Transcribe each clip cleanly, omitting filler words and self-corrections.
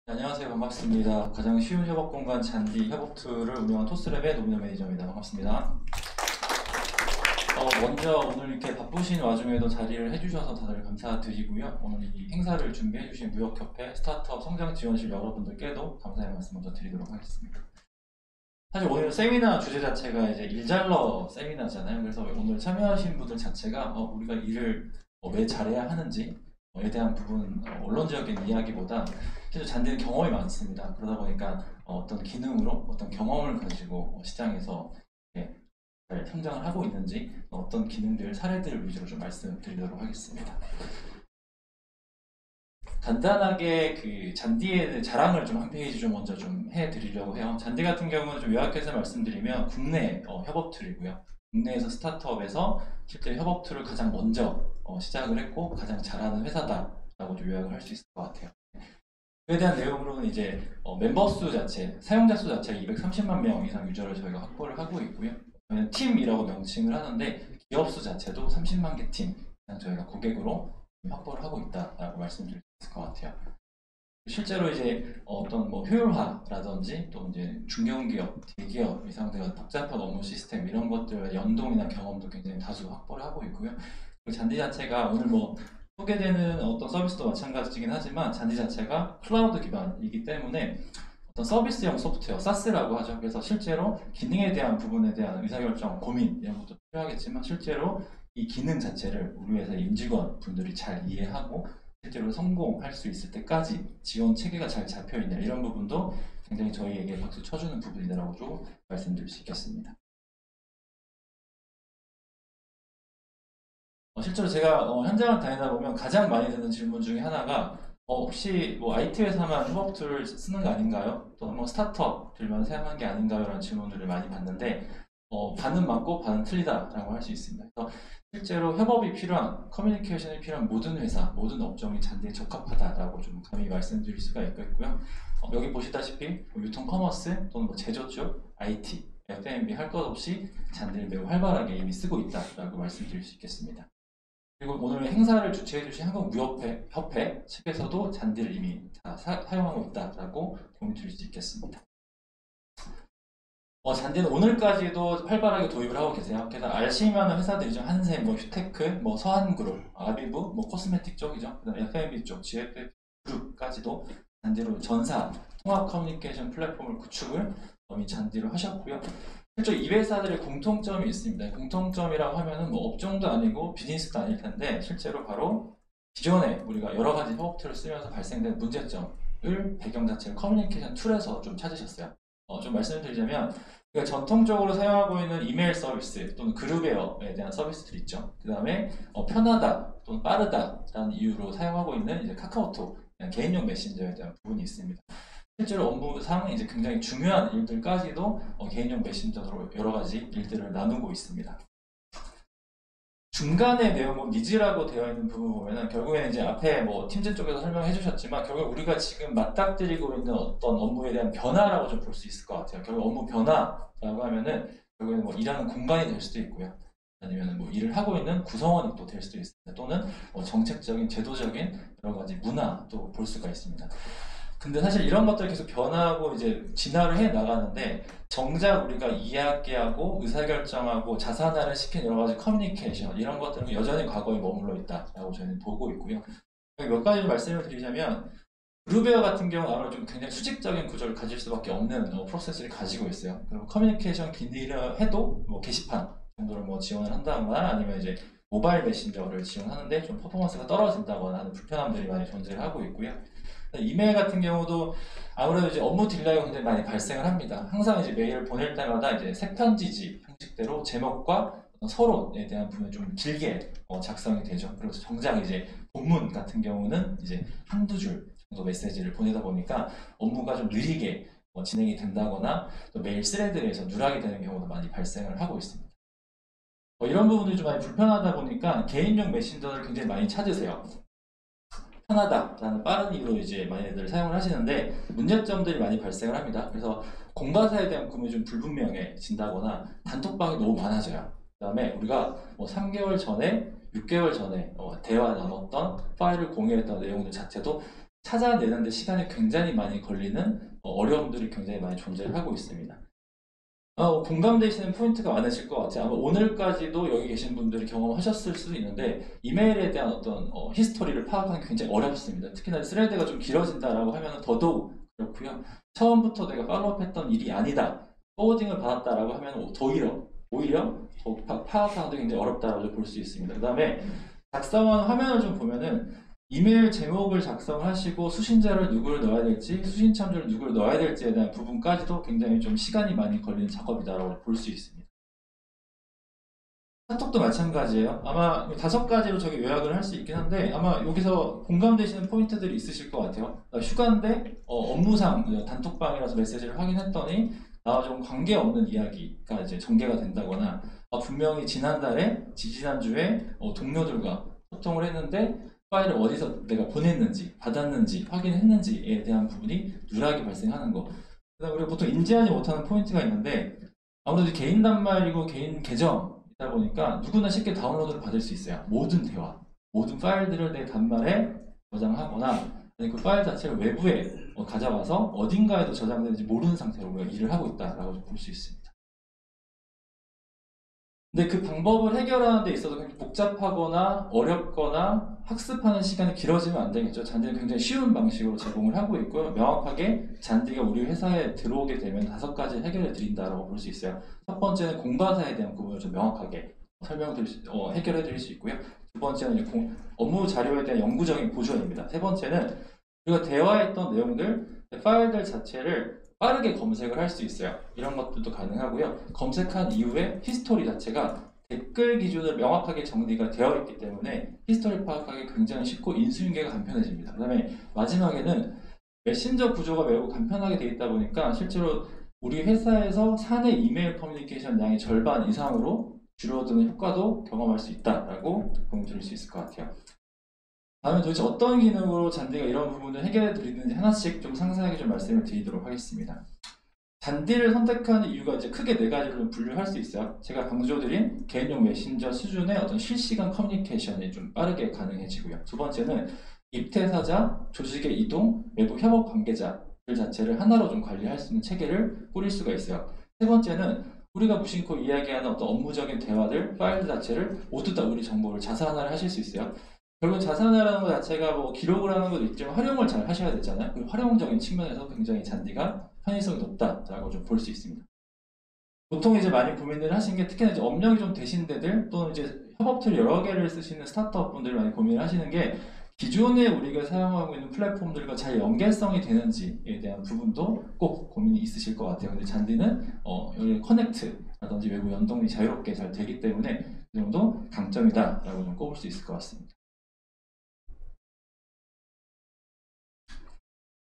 안녕하세요. 반갑습니다. 가장 쉬운 협업 공간 잔디 협업 툴을 운영한 토스랩의 노민호 매니저입니다. 반갑습니다. 먼저 오늘 이렇게 바쁘신 와중에도 자리를 해주셔서 다들 감사드리고요. 오늘 이 행사를 준비해주신 무역협회 스타트업 성장지원실 여러분들께도 감사의 말씀 먼저 드리도록 하겠습니다. 사실 오늘 세미나 주제 자체가 이제 일잘러 세미나잖아요. 그래서 오늘 참여하신 분들 자체가 우리가 일을 왜 잘해야 하는지 에 대한 부분, 원론적인 이야기보다 실제 잔디는 경험이 많습니다. 그러다 보니까 어떤 기능으로 어떤 경험을 가지고 시장에서 잘 성장을 하고 있는지 어떤 기능들, 사례들 위주로 좀 말씀드리도록 하겠습니다. 간단하게 그 잔디의 자랑을 좀 한 페이지 좀 먼저 좀 해드리려고 해요. 잔디 같은 경우는 좀 요약해서 말씀드리면 국내 협업 툴이고요. 국내에서 스타트업에서 실제 협업 툴을 가장 먼저 시작을 했고 가장 잘하는 회사다라고 좀 요약을 할 수 있을 것 같아요. 그에 대한 내용으로는 이제 멤버 수 자체, 사용자 수 자체가 230만 명 이상 유저를 저희가 확보를 하고 있고요. 저희는 팀이라고 명칭을 하는데 기업 수 자체도 30만 개 팀 이상 저희가 고객으로 확보를 하고 있다라고 말씀드릴 수 있을 것 같아요. 실제로 이제 어떤 뭐 효율화라든지 또 이제 중견기업, 대기업 이상들과 복잡한 업무 시스템 이런 것들의 연동이나 경험도 굉장히 다수 확보를 하고 있고요. 그리고 잔디 자체가 오늘 뭐 소개되는 어떤 서비스도 마찬가지긴 하지만 잔디 자체가 클라우드 기반이기 때문에 어떤 서비스형 소프트웨어, 사스라고 하죠. 그래서 실제로 기능에 대한 부분에 대한 의사결정, 고민 이런 것도 필요하겠지만 실제로 이 기능 자체를 우리 회사의 임직원 분들이 잘 이해하고 실제로 성공할 수 있을 때까지 지원 체계가 잘 잡혀있냐 이런 부분도 굉장히 저희에게 박수 쳐주는 부분이라고 좀 말씀드릴 수 있겠습니다. 실제로 제가 현장을 다니다 보면 가장 많이 드는 질문 중에 하나가 혹시 뭐 IT 회사만 협업 툴을 쓰는 거 아닌가요? 또는 뭐 스타트업들만 사용하는 게 아닌가요? 라는 질문들을 많이 받는데 반은 맞고 반은 틀리다라고 할 수 있습니다. 그래서 실제로 협업이 필요한, 커뮤니케이션이 필요한 모든 회사, 모든 업종이 잔디에 적합하다라고 좀 감히 말씀드릴 수가 있겠고요. 여기 보시다시피 유통 커머스 또는 뭐 제조 쪽, IT, F&B 할 것 없이 잔디를 매우 활발하게 이미 쓰고 있다라고 말씀드릴 수 있겠습니다. 그리고 오늘 행사를 주최해주신 한국무역협회 측에서도 잔디를 이미 다 사용하고 있다라고 공유 드릴 수 있겠습니다. 잔디는 오늘까지도 활발하게 도입을 하고 계세요. 그래서 알실만한 회사들이죠. 한샘, 뭐 휴테크, 뭐 서한그룹, 아비브, 뭐 코스메틱 쪽이죠. 그다음 F&B 쪽, GF 그룹까지도 잔디로 전사 통합 커뮤니케이션 플랫폼을 구축을 이미 잔디로 하셨고요. 실제 이 회사들의 공통점이 있습니다. 공통점이라고 하면은 뭐 업종도 아니고 비즈니스도 아닐 텐데 실제로 바로 기존에 우리가 여러 가지 협업 툴을 쓰면서 발생된 문제점을 배경 자체를 커뮤니케이션 툴에서 좀 찾으셨어요. 좀 말씀드리자면 우리가 전통적으로 사용하고 있는 이메일 서비스 또는 그룹웨어에 대한 서비스들 있죠. 그 다음에 편하다 또는 빠르다라는 이유로 사용하고 있는 이제 카카오톡 개인용 메신저에 대한 부분이 있습니다. 실제로 업무상 이제 굉장히 중요한 일들까지도 개인용 메신저로 여러 가지 일들을 나누고 있습니다. 중간에 내용은 니즈라고 되어 있는 부분 보면은 결국에는 이제 앞에 뭐 팀즈 쪽에서 설명해 주셨지만 결국 우리가 지금 맞닥뜨리고 있는 어떤 업무에 대한 변화라고 좀 볼 수 있을 것 같아요. 결국 업무 변화라고 하면은 결국에는 뭐 일하는 공간이 될 수도 있고요. 아니면 뭐 일을 하고 있는 구성원이 또 될 수도 있습니다. 또는 정책적인, 제도적인 여러 가지 문화도 볼 수가 있습니다. 근데 사실 이런 것들이 계속 변화하고 이제 진화를 해 나가는데 정작 우리가 이야기하고 의사결정하고 자산화를 시킨 여러 가지 커뮤니케이션 이런 것들은 여전히 과거에 머물러 있다라고 저희는 보고 있고요. 몇 가지 말씀을 드리자면 그룹웨어 같은 경우 아무래도 좀 굉장히 수직적인 구조를 가질 수밖에 없는 프로세스를 가지고 있어요. 그리고 커뮤니케이션 기능을 해도 뭐 게시판 정도를 뭐 지원을 한다거나 아니면 이제 모바일 메신저를 지원하는데 좀 퍼포먼스가 떨어진다거나 하는 불편함들이 많이 존재를 하고 있고요. 이메일 같은 경우도 아무래도 이제 업무 딜레이가 굉장히 많이 발생을 합니다. 항상 이제 메일을 보낼 때마다 이제 색편지지 형식대로 제목과 서론에 대한 부분이 좀 길게 작성이 되죠. 그래서 정작 이제 본문 같은 경우는 이제 한두 줄 정도 메시지를 보내다 보니까 업무가 좀 느리게 진행이 된다거나 또 메일 스레드에서 누락이 되는 경우도 많이 발생을 하고 있습니다. 이런 부분들이 좀 많이 불편하다 보니까 개인용 메신저를 굉장히 많이 찾으세요. 편하다라는 빠른 이유로 이제 많이들 사용을 하시는데 문제점들이 많이 발생을 합니다. 그래서 공과사에 대한 구분이 좀 불분명해진다거나 단톡방이 너무 많아져요. 그 다음에 우리가 뭐 3개월 전에 6개월 전에 대화 나눴던 파일을 공유했던 내용들 자체도 찾아내는데 시간이 굉장히 많이 걸리는 어려움들이 굉장히 많이 존재하고 있습니다. 공감되시는 포인트가 많으실 것 같아요. 아마 오늘까지도 여기 계신 분들이 경험하셨을 수도 있는데 이메일에 대한 어떤 히스토리를 파악하는 게 굉장히 어렵습니다. 특히나 스레드가 좀 길어진다라고 하면 더더욱 그렇고요. 처음부터 내가 팔로우업했던 일이 아니다. 포워딩을 받았다라고 하면 오히려 파악하는 데 굉장히 어렵다고 볼 수 있습니다. 그 다음에 작성한 화면을 좀 보면은 이메일 제목을 작성하시고 수신자를 누구를 넣어야 될지, 수신 참조를 누구를 넣어야 될지에 대한 부분까지도 굉장히 좀 시간이 많이 걸리는 작업이다라고 볼 수 있습니다. 카톡도 마찬가지예요. 아마 5가지로 저기 요약을 할 수 있긴 한데 아마 여기서 공감되시는 포인트들이 있으실 것 같아요. 휴가인데 업무상 단톡방이라서 메시지를 확인했더니 나와 좀 관계없는 이야기가 이제 전개가 된다거나 분명히 지지난주에 동료들과 소통을 했는데 파일을 어디서 내가 보냈는지 받았는지 확인했는지에 대한 부분이 누락이 발생하는 거. 그다음 우리가 보통 인지하지 못하는 포인트가 있는데 아무래도 개인 단말이고 개인 계정이다 보니까 누구나 쉽게 다운로드를 받을 수 있어요. 모든 대화, 모든 파일들을 내 단말에 저장하거나 그 파일 자체를 외부에 가져와서 어딘가에도 저장되는지 모르는 상태로 우리가 일을 하고 있다라고 볼 수 있습니다. 근데 그 방법을 해결하는 데 있어서 굉장히 복잡하거나 어렵거나 학습하는 시간이 길어지면 안 되겠죠. 잔디는 굉장히 쉬운 방식으로 제공을 하고 있고요. 명확하게 잔디가 우리 회사에 들어오게 되면 5가지 해결해 드린다라고 볼 수 있어요. 첫 번째는 공과사에 대한 부분을 좀 명확하게 해결해 드릴 수 있고요. 두 번째는 업무 자료에 대한 영구적인 보존입니다. 세 번째는 우리가 대화했던 내용들, 파일들 자체를 빠르게 검색을 할 수 있어요. 이런 것들도 가능하고요. 검색한 이후에 히스토리 자체가 댓글 기준으로 명확하게 정리가 되어 있기 때문에 히스토리 파악하기 굉장히 쉽고 인수인계가 간편해집니다. 그 다음에 마지막에는 메신저 구조가 매우 간편하게 되어 있다 보니까 실제로 우리 회사에서 사내 이메일 커뮤니케이션 양의 절반 이상으로 줄어드는 효과도 경험할 수 있다라고 공유 드릴 수 있을 것 같아요. 다음에 도대체 어떤 기능으로 잔디가 이런 부분을 해결해 드리는지 하나씩 좀 상세하게 좀 말씀을 드리도록 하겠습니다. 잔디를 선택하는 이유가 이제 크게 4가지로 좀 분류할 수 있어요. 제가 강조드린 개인용 메신저 수준의 어떤 실시간 커뮤니케이션이 좀 빠르게 가능해지고요. 두 번째는 입퇴사자, 조직의 이동, 외부 협업 관계자들 자체를 하나로 좀 관리할 수 있는 체계를 꾸릴 수가 있어요. 세 번째는 우리가 무심코 이야기하는 어떤 업무적인 대화들, 파일들 자체를 모두 다 우리 정보를 자산화를 하실 수 있어요. 결국 자산화라는 것 자체가 뭐 기록을 하는 것도 있지만 활용을 잘 하셔야 되잖아요. 그리고 활용적인 측면에서 굉장히 잔디가 편의성이 높다라고 좀 볼 수 있습니다. 보통 이제 많이 고민을 하신 게 특히나 이제 업력이 좀 되신 데들 또는 이제 협업 툴 여러 개를 쓰시는 스타트업 분들이 많이 고민을 하시는 게 기존에 우리가 사용하고 있는 플랫폼들과 잘 연계성이 되는지에 대한 부분도 꼭 고민이 있으실 것 같아요. 근데 잔디는 여기 커넥트라든지 외부 연동이 자유롭게 잘 되기 때문에 그 정도 강점이다라고 좀 꼽을 수 있을 것 같습니다.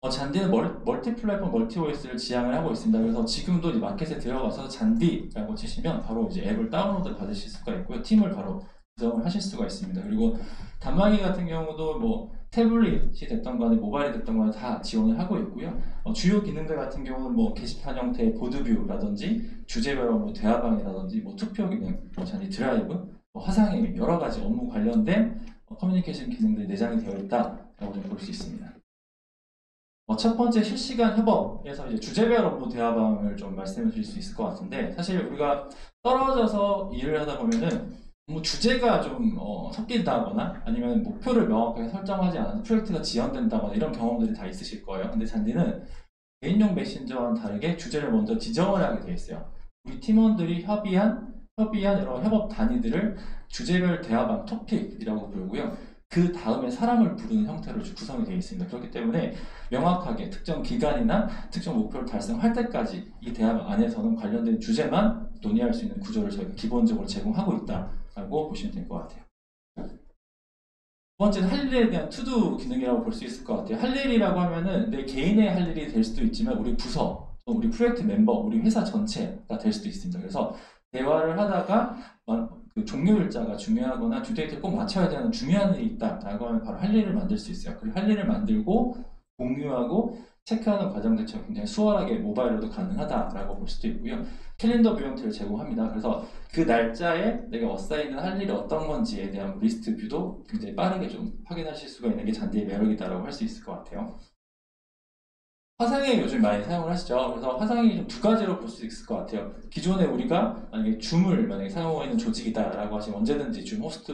잔디는 멀티 플랫폼, 멀티 OS를 지향을 하고 있습니다. 그래서 지금도 이 마켓에 들어가서 잔디라고 치시면 바로 이제 앱을 다운로드 받으실 수가 있고요. 팀을 바로 구성을 하실 수가 있습니다. 그리고 단말기 같은 경우도 뭐 태블릿이 됐던 간에 모바일이 됐던 간에 다 지원을 하고 있고요. 주요 기능들 같은 경우는 뭐 게시판 형태의 보드뷰라든지 주제별 업무 대화방이라든지 뭐 투표 기능, 잔디 드라이브, 화상회의 여러 가지 업무 관련된 커뮤니케이션 기능들이 내장이 되어 있다라고 좀 볼 수 있습니다. 첫 번째 실시간 협업에서 이제 주제별 업무 대화방을 좀 말씀을 드릴 수 있을 것 같은데 사실 우리가 떨어져서 일을 하다 보면은 뭐 주제가 좀 섞인다거나 아니면 목표를 명확하게 설정하지 않아서 프로젝트가 지연된다거나 이런 경험들이 다 있으실 거예요. 근데 잔디는 개인용 메신저와는 다르게 주제를 먼저 지정을 하게 되어 있어요. 우리 팀원들이 협의한 여러 협업 단위들을 주제별 대화방 토픽이라고 부르고요. 그 다음에 사람을 부르는 형태로 구성이 되어 있습니다. 그렇기 때문에 명확하게 특정 기간이나 특정 목표를 달성할 때까지 이 대화방 안에서는 관련된 주제만 논의할 수 있는 구조를 저희가 기본적으로 제공하고 있다고 보시면 될 것 같아요. 두 번째는 할 일에 대한 투두 기능이라고 볼 수 있을 것 같아요. 할 일이라고 하면은 내 개인의 할 일이 될 수도 있지만 우리 부서, 우리 프로젝트 멤버, 우리 회사 전체가 될 수도 있습니다. 그래서 대화를 하다가 그 종료 일자가 중요하거나 듀데이트를 꼭 맞춰야 되는 중요한 일이 있다라고 하면 바로 할 일을 만들 수 있어요. 그리고 할 일을 만들고 공유하고 체크하는 과정 자체가 굉장히 수월하게 모바일로도 가능하다라고 볼 수도 있고요. 캘린더 뷰 형태를 제공합니다. 그래서 그 날짜에 내가 어사인을 할 일이 어떤 건지에 대한 리스트 뷰도 굉장히 빠르게 좀 확인하실 수가 있는 게 잔디의 매력이다라고 할 수 있을 것 같아요. 화상회의 요즘 많이 사용을 하시죠. 그래서 화상회의 좀 두 가지로 볼 수 있을 것 같아요. 기존에 우리가 만약에 줌을 만약에 사용하고 있는 조직이다라고 하시면 언제든지 줌 호스트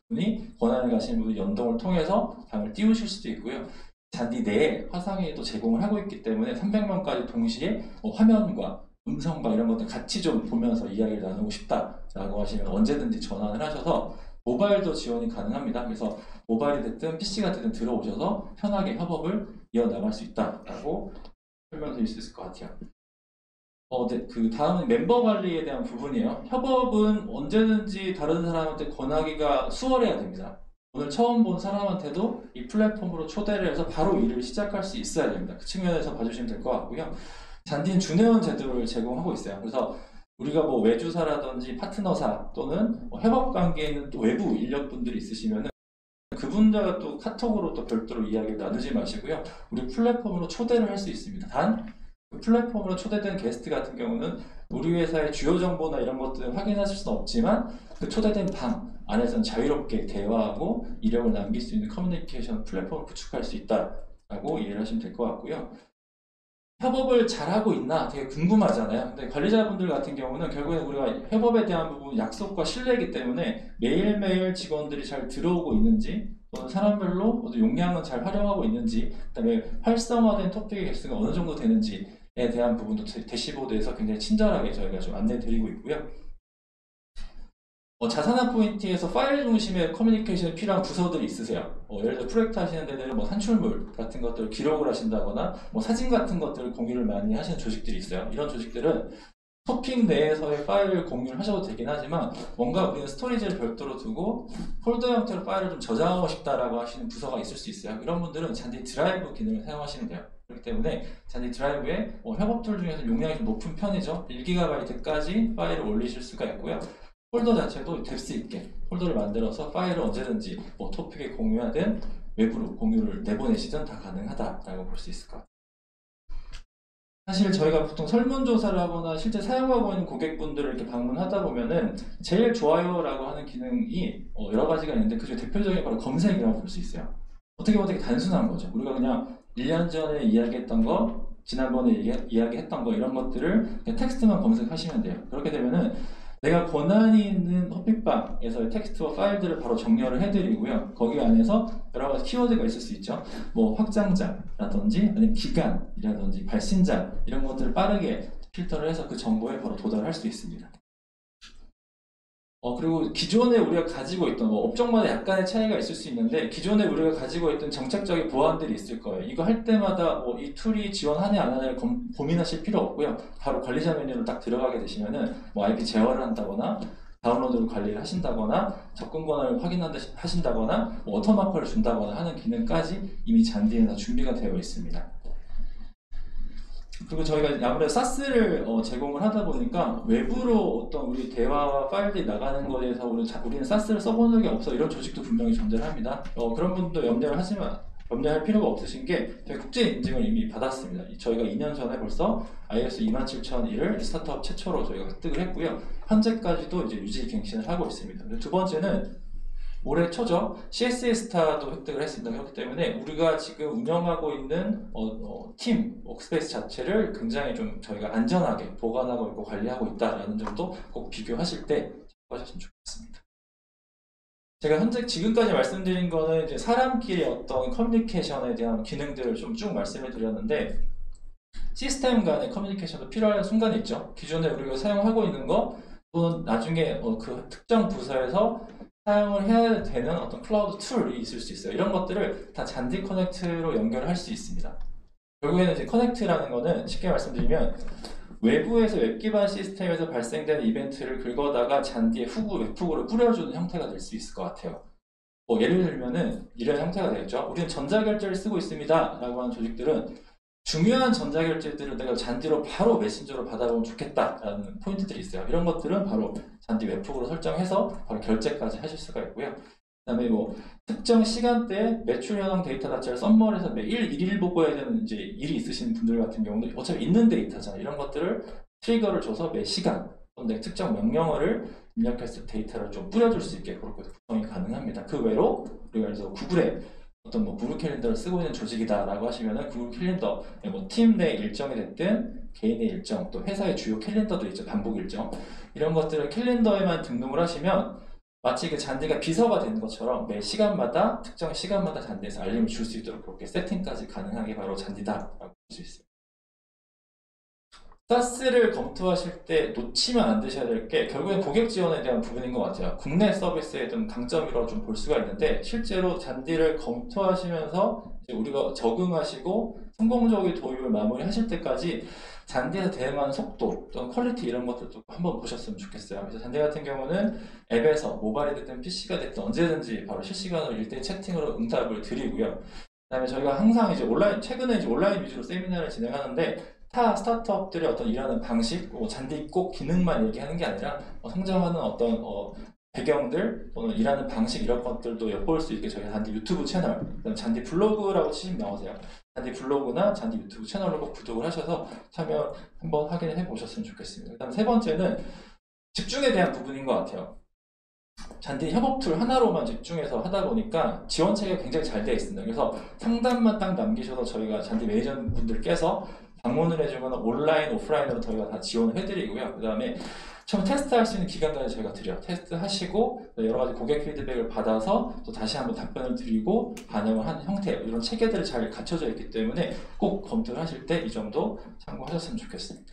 분이 권한을 가시는 분이 연동을 통해서 방을 띄우실 수도 있고요. 잔디 내에 화상회의도 제공을 하고 있기 때문에 300명까지 동시에 화면과 음성과 이런 것들 같이 좀 보면서 이야기를 나누고 싶다라고 하시면 언제든지 전환을 하셔서 모바일도 지원이 가능합니다. 그래서 모바일이 됐든 PC가 됐든 들어오셔서 편하게 협업을 이어나갈 수 있다라고 설명드릴 수 있을 것 같아요. 네, 그 다음은 멤버 관리에 대한 부분이에요. 협업은 언제든지 다른 사람한테 권하기가 수월해야 됩니다. 오늘 처음 본 사람한테도 이 플랫폼으로 초대를 해서 바로 일을 시작할 수 있어야 됩니다. 그 측면에서 봐주시면 될 것 같고요. 잔디는 준회원 제도를 제공하고 있어요. 그래서 우리가 뭐 외주사라든지 파트너사 또는 협업 관계에 있는 또 외부 인력분들이 있으시면 그분들과 또 카톡으로 또 별도로 이야기를 나누지 마시고요. 우리 플랫폼으로 초대를 할 수 있습니다. 단, 그 플랫폼으로 초대된 게스트 같은 경우는 우리 회사의 주요 정보나 이런 것들을 확인하실 수는 없지만 그 초대된 방 안에서는 자유롭게 대화하고 이력을 남길 수 있는 커뮤니케이션 플랫폼을 구축할 수 있다라고 이해를 하시면 될 것 같고요. 협업을 잘하고 있나 되게 궁금하잖아요. 근데 관리자분들 같은 경우는 결국엔 우리가 협업에 대한 부분 약속과 신뢰이기 때문에 매일매일 직원들이 잘 들어오고 있는지 또는 사람별로 용량은 잘 활용하고 있는지 그다음에 활성화된 토픽의 개수가 어느 정도 되는지에 대한 부분도 대시보드에서 굉장히 친절하게 저희가 좀 안내 드리고 있고요. 자산화 포인트에서 파일 중심의 커뮤니케이션이 필요한 부서들이 있으세요. 예를 들어 프로젝트 하시는 데는 뭐 산출물 같은 것들을 기록을 하신다거나 뭐 사진 같은 것들을 공유를 많이 하시는 조직들이 있어요. 이런 조직들은 토픽 내에서의 파일을 공유를 하셔도 되긴 하지만 뭔가 우리는 스토리지를 별도로 두고 폴더 형태로 파일을 좀 저장하고 싶다라고 하시는 부서가 있을 수 있어요. 이런 분들은 잔디 드라이브 기능을 사용하시면 돼요. 그렇기 때문에 잔디 드라이브에 협업 툴 중에서 용량이 좀 높은 편이죠. 1GB까지 파일을 올리실 수가 있고요. 폴더 자체도 뎁스 있게 폴더를 만들어서 파일을 언제든지 뭐 토픽에 공유하든 외부로 공유를 내보내시든 다 가능하다라고 볼 수 있을 것 같아요. 사실 저희가 보통 설문조사를 하거나 실제 사용하고 있는 고객분들을 이렇게 방문하다 보면은 제일 좋아요라고 하는 기능이 여러 가지가 있는데 그중에 대표적인 바로 검색이라고 볼 수 있어요. 어떻게 보면 되게 단순한 거죠. 우리가 그냥 1년 전에 이야기했던 거, 지난번에 이야기했던 거 이런 것들을 그냥 텍스트만 검색하시면 돼요. 그렇게 되면은 내가 권한이 있는 호픽방에서의 텍스트와 파일들을 바로 정렬을 해드리고요. 거기 안에서 여러 가지 키워드가 있을 수 있죠. 뭐 확장자라든지 아니면 기간이라든지 발신자 이런 것들을 빠르게 필터를 해서 그 정보에 바로 도달할 수 있습니다. 그리고 기존에 우리가 가지고 있던 업종마다 약간의 차이가 있을 수 있는데 기존에 우리가 가지고 있던 정책적인 보안들이 있을 거예요. 이거 할 때마다 이 툴이 지원하냐 안 하냐를 고민하실 필요 없고요. 바로 관리자 메뉴로 딱 들어가게 되시면은 IP 제어를 한다거나 다운로드를 관리를 하신다거나 접근 권한을 확인하신다거나 워터마커를 준다거나 하는 기능까지 이미 잔디에서 준비가 되어 있습니다. 그리고 저희가 아무래도 사스를 제공을 하다 보니까 외부로 어떤 우리 대화와 파일들이 나가는 거에 대해서 우리는 사스를 써본 적이 없어 이런 조직도 분명히 존재를 합니다. 그런 분도 염려할 필요가 없으신 게 저희 국제 인증을 이미 받았습니다. 저희가 2년 전에 벌써 ISO 27001을 스타트업 최초로 저희가 획득을 했고요. 현재까지도 이제 유지 갱신을 하고 있습니다. 두 번째는 올해 초죠. CSA 스타도 획득을 했습니다. 그렇기 때문에 우리가 지금 운영하고 있는 팀 워크스페이스 자체를 굉장히 좀 저희가 안전하게 보관하고 있고 관리하고 있다라는 점도 꼭 비교하실 때 하셨으면 좋겠습니다. 제가 지금까지 말씀드린 거는 이제 사람끼리 어떤 커뮤니케이션에 대한 기능들을 좀 쭉 말씀을 드렸는데 시스템 간의 커뮤니케이션도 필요한 순간이 있죠. 기존에 우리가 사용하고 있는 거 또는 나중에 그 특정 부서에서 사용을 해야 되는 어떤 클라우드 툴이 있을 수 있어요. 이런 것들을 다 잔디 커넥트로 연결할 수 있습니다. 결국에는 이제 커넥트라는 거는 쉽게 말씀드리면 외부에서 웹 기반 시스템에서 발생되는 이벤트를 긁어다가 잔디의 웹훅으로 뿌려주는 형태가 될 수 있을 것 같아요. 예를 들면은 이런 형태가 되겠죠. 우리는 전자결제를 쓰고 있습니다 라고 하는 조직들은 중요한 전자결제들을 내가 잔디로 바로 메신저로 받아보면 좋겠다라는 포인트들이 있어요. 이런 것들은 바로 잔디 웹훅으로 설정해서 바로 결제까지 하실 수가 있고요. 그다음에 뭐 특정 시간대에 매출 현황 데이터 자체를 썸머리해서 매일 일일 보고해야 되는 이제 일이 있으신 분들 같은 경우는 어차피 있는 데이터잖아요. 이런 것들을 트리거를 줘서 매 시간 또는 특정 명령어를 입력했을 때 데이터를 좀 뿌려줄 수 있게 그렇게 구성이 가능합니다. 그 외로 우리가 그래서 구글에 어떤 뭐 구글 캘린더를 쓰고 있는 조직이다라고 하시면은 구글 캘린더 뭐 팀 내 일정이 됐든 개인의 일정 또 회사의 주요 캘린더도 있죠. 반복 일정 이런 것들을 캘린더에만 등록을 하시면 마치 그 잔디가 비서가 되는 것처럼 매 시간마다 특정 시간마다 잔디에서 알림을 줄 수 있도록 그렇게 세팅까지 가능한 게 바로 잔디다라고 볼 수 있어요. 사스를 검토하실 때 놓치면 안 되셔야 될 게 결국엔 고객 지원에 대한 부분인 것 같아요. 국내 서비스의 좀 강점이라고 좀 볼 수가 있는데 실제로 잔디를 검토하시면서 이제 우리가 적응하시고 성공적인 도입을 마무리하실 때까지 잔디에서 대응하는 속도 또는 퀄리티 이런 것들도 한번 보셨으면 좋겠어요. 그래서 잔디 같은 경우는 앱에서 모바일이 됐든 PC가 됐든 언제든지 바로 실시간으로 1대1 채팅으로 응답을 드리고요. 그다음에 저희가 항상 이제 최근에 이제 온라인 위주로 세미나를 진행하는데 타 스타트업들의 어떤 일하는 방식, 잔디 꼭 기능만 얘기하는 게 아니라 성장하는 어떤 배경들 또는 일하는 방식 이런 것들도 엿볼 수 있게 저희 잔디 유튜브 채널, 잔디 블로그라고 치시면 나오세요. 잔디 블로그나 잔디 유튜브 채널로 꼭 구독을 하셔서 참여 한번 확인해 보셨으면 좋겠습니다. 그다음 세 번째는 집중에 대한 부분인 것 같아요. 잔디 협업 툴 하나로만 집중해서 하다 보니까 지원 체계가 굉장히 잘 되어 있습니다. 그래서 상담만 딱 남기셔서 저희가 잔디 매니저분들께서 방문을 해주거나 온라인, 오프라인으로 저희가 다 지원을 해드리고요. 그 다음에 처음 테스트할 수 있는 기간까지 저희가 드려요. 테스트하시고 여러 가지 고객 피드백을 받아서 또 다시 한번 답변을 드리고 반영을 하는 형태 이런 체계들이 잘 갖춰져 있기 때문에 꼭 검토를 하실 때 이 점도 참고하셨으면 좋겠습니다.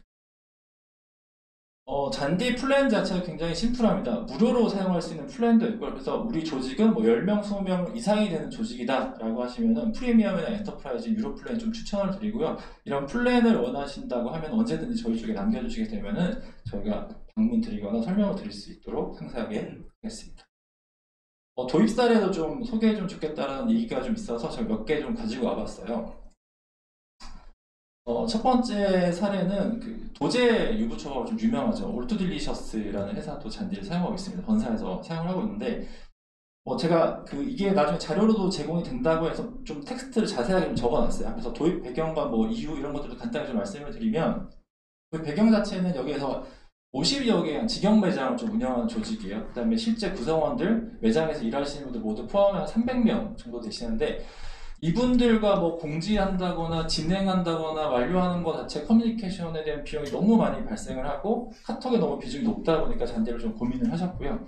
잔디 플랜 자체가 굉장히 심플합니다. 무료로 사용할 수 있는 플랜도 있고요. 그래서 우리 조직은 뭐 10명, 20명 이상이 되는 조직이다 라고 하시면은 프리미엄이나 엔터프라이즈 유료 플랜 좀 추천을 드리고요. 이런 플랜을 원하신다고 하면 언제든지 저희 쪽에 남겨주시게 되면은 저희가 방문 드리거나 설명을 드릴 수 있도록 상세하게 하겠습니다. 도입 사례도 좀 소개해 주면 좋겠다는 얘기가 좀 있어서 제가 몇 개 좀 가지고 와봤어요. 첫 번째 사례는 그 도제 유부초가 좀 유명하죠. 올투딜리셔스라는 회사도 잔디를 사용하고 있습니다. 본사에서 사용을 하고 있는데 제가 이게 나중에 자료로도 제공이 된다고 해서 좀 텍스트를 자세하게 좀 적어놨어요. 그래서 도입 배경과 뭐 이유 이런 것들도 간단히 좀 말씀을 드리면 그 배경 자체는 여기에서 50여 개의 직영 매장을 좀 운영하는 조직이에요. 그 다음에 실제 구성원들, 매장에서 일하시는 분들 모두 포함해 300명 정도 되시는데 이분들과 뭐 공지한다거나 진행한다거나 완료하는 것 자체 커뮤니케이션에 대한 비용이 너무 많이 발생을 하고 카톡에 너무 비중이 높다 보니까 잔디를 좀 고민을 하셨고요.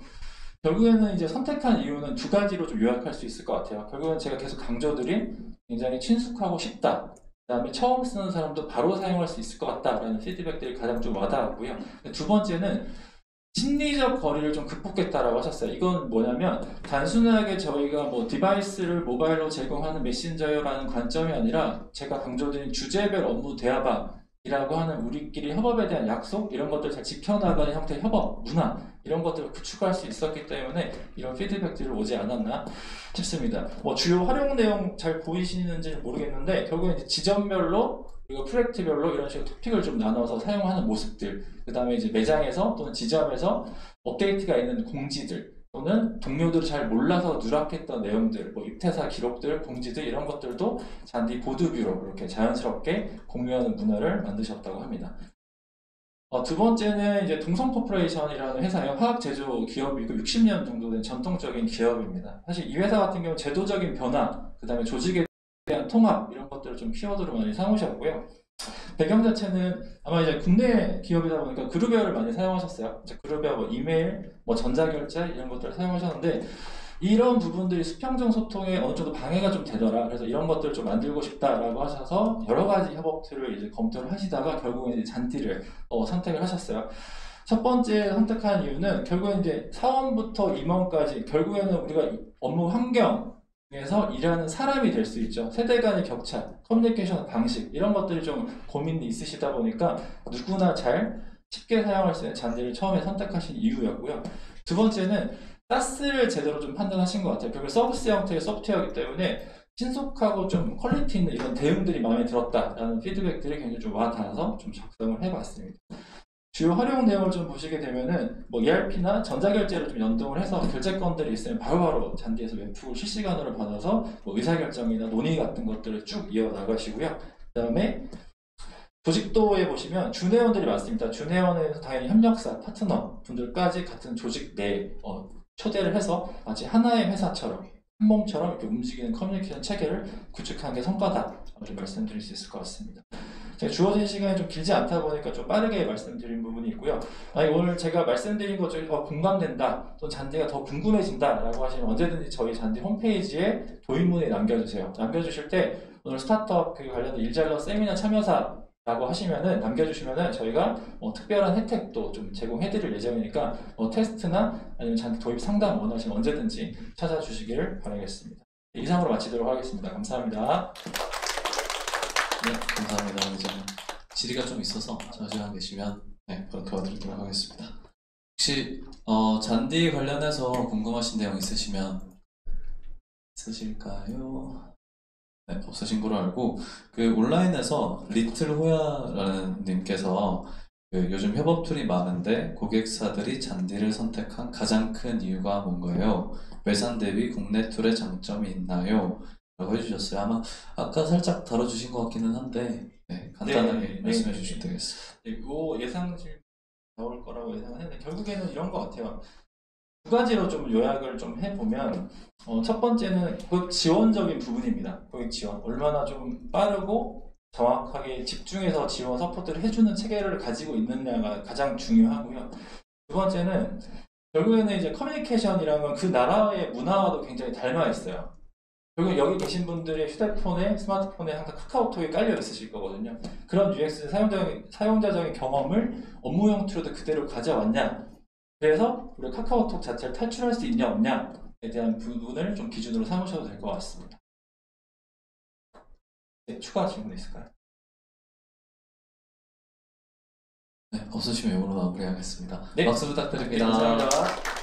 결국에는 이제 선택한 이유는 두 가지로 좀 요약할 수 있을 것 같아요. 결국엔 제가 계속 강조드린 굉장히 친숙하고 쉽다. 그 다음에 처음 쓰는 사람도 바로 사용할 수 있을 것 같다라는 피드백들이 가장 좀 와닿았고요. 두 번째는 심리적 거리를 좀 극복했다라고 하셨어요. 이건 뭐냐면 단순하게 저희가 뭐 디바이스를 모바일로 제공하는 메신저라는 관점이 아니라 제가 강조드린 주제별 업무 대화방이라고 하는 우리끼리 협업에 대한 약속 이런 것들을 잘 지켜나가는 형태의 협업 문화 이런 것들을 구축할 수 있었기 때문에 이런 피드백들이 오지 않았나 싶습니다. 주요 활용 내용 잘 보이시는지 모르겠는데 결국엔 이제 지점별로 그리고 프로젝트별로 이런 식으로 토픽을 좀 나눠서 사용하는 모습들 그 다음에 이제 매장에서 또는 지점에서 업데이트가 있는 공지들 또는 동료들이 잘 몰라서 누락했던 내용들 뭐 입퇴사 기록들, 공지들 이런 것들도 잔디 보드뷰로 이렇게 자연스럽게 공유하는 문화를 만드셨다고 합니다. 두 번째는 이제 동성 코퍼레이션이라는 회사예요. 화학 제조 기업이고 60년 정도 된 전통적인 기업입니다. 사실 이 회사 같은 경우는 제도적인 변화, 그 다음에 조직에 대한 통합 이런 것들을 좀 키워드로 많이 삼으셨고요. 배경 자체는 아마 이제 국내 기업이다 보니까 그룹웨어를 많이 사용하셨어요. 이제 그룹웨어 뭐 이메일, 뭐 전자결제 이런 것들을 사용하셨는데 이런 부분들이 수평적 소통에 어느 정도 방해가 좀 되더라. 그래서 이런 것들을 좀 만들고 싶다라고 하셔서 여러 가지 협업 툴을 이제 검토를 하시다가 결국에 이제 잔디를 선택을 하셨어요. 첫 번째 선택한 이유는 결국엔 이제 사원부터 임원까지 결국에는 우리가 업무 환경에서 일하는 사람이 될 수 있죠. 세대 간의 격차, 커뮤니케이션 방식 이런 것들이 좀 고민이 있으시다 보니까 누구나 잘 쉽게 사용할 수 있는 잔디를 처음에 선택하신 이유였고요. 두 번째는 사스를 제대로 좀 판단하신 것 같아요. 결국 서비스 형태의 소프트웨어이기 때문에 신속하고 좀 퀄리티 있는 이런 대응들이 마음에 들었다라는 피드백들이 굉장히 좀 와닿아서 좀 작성을 해봤습니다. 주요 활용 내용을 좀 보시게 되면은 뭐 ERP나 전자결제를 좀 연동을 해서 결제건들이 있으면 바로바로 잔디에서 웹툰을 실시간으로 받아서 뭐 의사결정이나 논의 같은 것들을 쭉 이어나가시고요. 그다음에 조직도에 보시면 준회원들이 많습니다. 준회원에서 당연히 협력사, 파트너 분들까지 같은 조직 내에 초대를 해서 마치 하나의 회사처럼 한 몸처럼 이렇게 움직이는 커뮤니케이션 체계를 구축한 게 성과다. 좀 말씀드릴 수 있을 것 같습니다. 제가 주어진 시간이 좀 길지 않다 보니까 좀 빠르게 말씀드린 부분이 있고요. 오늘 제가 말씀드린 것 중에 공감된다, 또 잔디가 더 궁금해진다라고 하시면 언제든지 저희 잔디 홈페이지에 도입문에 남겨주세요. 남겨주실 때 오늘 스타트업 관련된 일잘러 세미나 참여사 라고 하시면은 남겨주시면은 저희가 특별한 혜택도 좀 제공해드릴 예정이니까 테스트나 아니면 잔디 도입 상담 원하시면 언제든지 찾아주시기를 바라겠습니다. 이상으로 마치도록 하겠습니다. 감사합니다. 네, 감사합니다. 이제 질의가 좀 있어서 저시간 계시면 바로 도와드리도록 하겠습니다. 혹시 잔디 관련해서 궁금하신 내용 있으실까요? 네, 없으신 걸로 알고 그 온라인에서 리틀호야라는 님께서 요즘 협업 툴이 많은데 고객사들이 잔디를 선택한 가장 큰 이유가 뭔가요? 외산 대비 국내 툴의 장점이 있나요? 라고 해주셨어요. 아마 아까 살짝 다뤄주신 것 같기는 한데 간단하게 말씀해 주시면 되겠습니다. 이거 예상 나올 거라고 예상했는데 결국에는 이런 것 같아요. 두 가지로 좀 요약을 좀 해보면 첫 번째는 고객 지원적인 부분입니다. 고객 지원. 얼마나 좀 빠르고 정확하게 집중해서 지원 서포트를 해주는 체계를 가지고 있느냐가 가장 중요하고요. 두 번째는 결국에는 이제 커뮤니케이션이라는 건 그 나라의 문화와도 굉장히 닮아 있어요. 결국 여기 계신 분들의 휴대폰에, 스마트폰에 항상 카카오톡이 깔려 있으실 거거든요. 그런 UX 사용자적인 경험을 업무용 툴로도 그대로 가져왔냐? 그래서 우리 카카오톡 자체를 탈출할 수 있냐 없냐에 대한 부분을 좀 기준으로 삼으셔도 될 것 같습니다. 네, 추가 질문 있을까요? 네, 없으시면 이걸로 마무리하겠습니다. 네. 박수 부탁드립니다. 네, 감사합니다.